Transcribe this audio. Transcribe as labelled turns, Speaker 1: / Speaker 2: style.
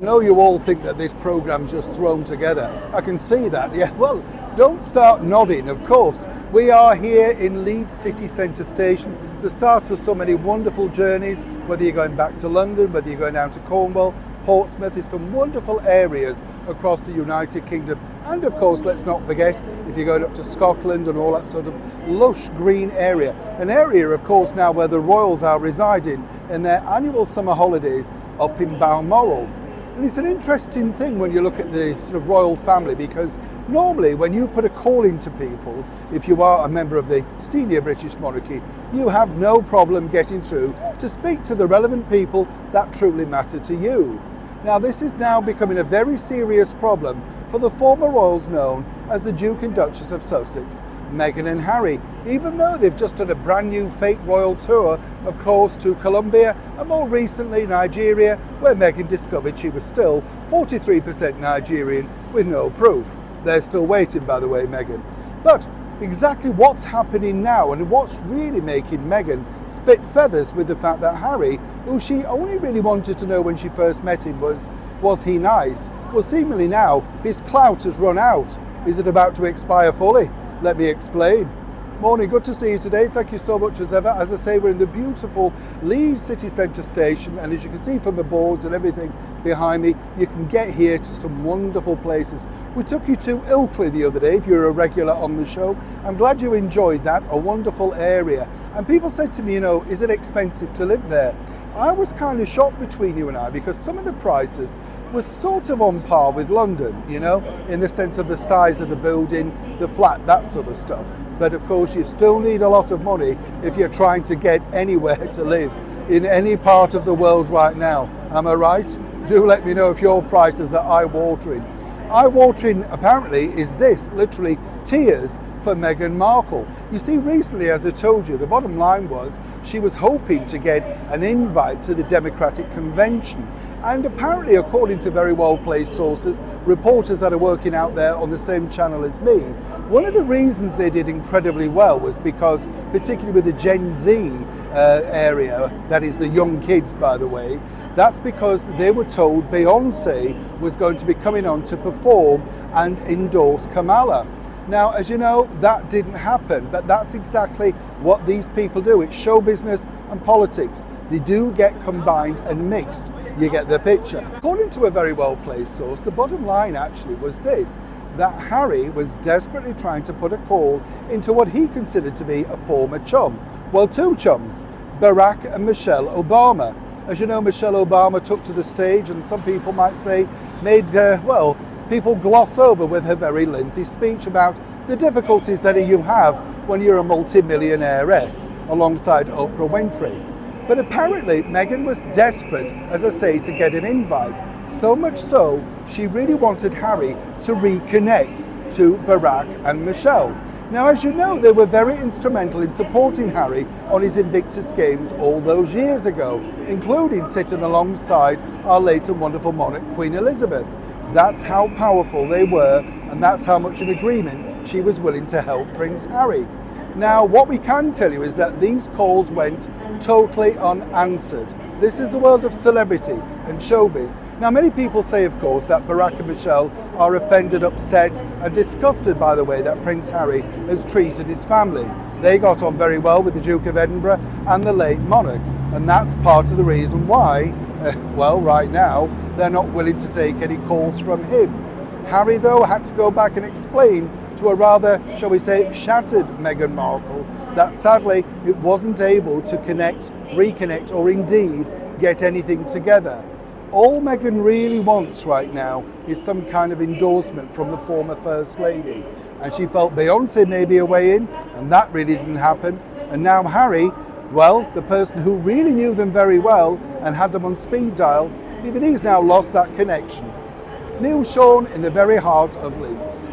Speaker 1: I know you all think that this program's just thrown together. I can see that. Yeah, well, don't start nodding, of course. We are here in Leeds City Centre Station, the start of so many wonderful journeys, whether you're going back to London, whether you're going down to Cornwall, Portsmouth. There's some wonderful areas across the United Kingdom. And of course, let's not forget, if you're going up to Scotland and all that sort of lush green area, an area, of course, now where the royals are residing in their annual summer holidays up in Balmoral. And it's an interesting thing when you look at the sort of royal family, because normally when you put a call into people, if you are a member of the senior British monarchy, you have no problem getting through to speak to the relevant people that truly matter to you. Now, this is now becoming a very serious problem for the former royals known as the Duke and Duchess of Sussex, Meghan and Harry, even though they've just done a brand new fake royal tour, of course, to Colombia and more recently Nigeria, where Meghan discovered she was still 43% Nigerian with no proof. They're still waiting, by the way, Meghan. But exactly what's happening now and what's really making Meghan spit feathers with the fact that Harry, who she only really wanted to know when she first met him was he nice? Well, seemingly now his clout has run out. Is it about to expire fully? Let me explain. Morning, good to see you today. Thank you so much as ever. As I say, we're in the beautiful Leeds City Centre Station, and as you can see from the boards and everything behind me, you can get here to some wonderful places. We took you to Ilkley the other day, if you're a regular on the show. I'm glad you enjoyed that, a wonderful area. And people said to me, is it expensive to live there? I was kind of shocked between you and I, because some of the prices were sort of on par with London, in the sense of the size of the building, the flat, that sort of stuff. But of course, you still need a lot of money if you're trying to get anywhere to live in any part of the world right now. Am I right? Do let me know if your prices are eye-watering. Eye-watering, apparently, is this, literally tears for Meghan Markle. You see, recently, as I told you, the bottom line was she was hoping to get an invite to the Democratic Convention. And apparently, according to very well-placed sources, reporters that are working out there on the same channel as me, one of the reasons they did incredibly well was because, particularly with the Gen Z area, that is the young kids, by the way, that's because they were told Beyonce was going to be coming on to perform and endorse Kamala. Now, as you know, that didn't happen, but that's exactly what these people do. It's show business and politics. They do get combined and mixed. You get the picture. According to a very well-placed source, the bottom line actually was this, that Harry was desperately trying to put a call into what he considered to be a former chum. Well, two chums, Barack and Michelle Obama. As you know, Michelle Obama took to the stage and some people might say made, people gloss over with her very lengthy speech about the difficulties that you have when you're a multi-millionairess alongside Oprah Winfrey. But apparently Meghan was desperate, as I say, to get an invite. So much so, she really wanted Harry to reconnect to Barack and Michelle. Now, as you know, they were very instrumental in supporting Harry on his Invictus Games all those years ago, including sitting alongside our late and wonderful monarch, Queen Elizabeth. That's how powerful they were, and that's how much in agreement she was willing to help Prince Harry. Now, what we can tell you is that these calls went totally unanswered. This is the world of celebrity and showbiz. Now, many people say, of course, that Barack and Michelle are offended, upset, and disgusted by the way that Prince Harry has treated his family. They got on very well with the Duke of Edinburgh and the late monarch, and that's part of the reason why, right now, they're not willing to take any calls from him. Harry, though, had to go back and explain to a rather, shall we say, shattered Meghan Markle that sadly it wasn't able to reconnect, or indeed get anything together. All Meghan really wants right now is some kind of endorsement from the former First Lady. And she felt Beyonce may be a way in, and that really didn't happen. And now Harry, the person who really knew them very well and had them on speed dial, even he's now lost that connection. Neil Sean in the very heart of Leeds.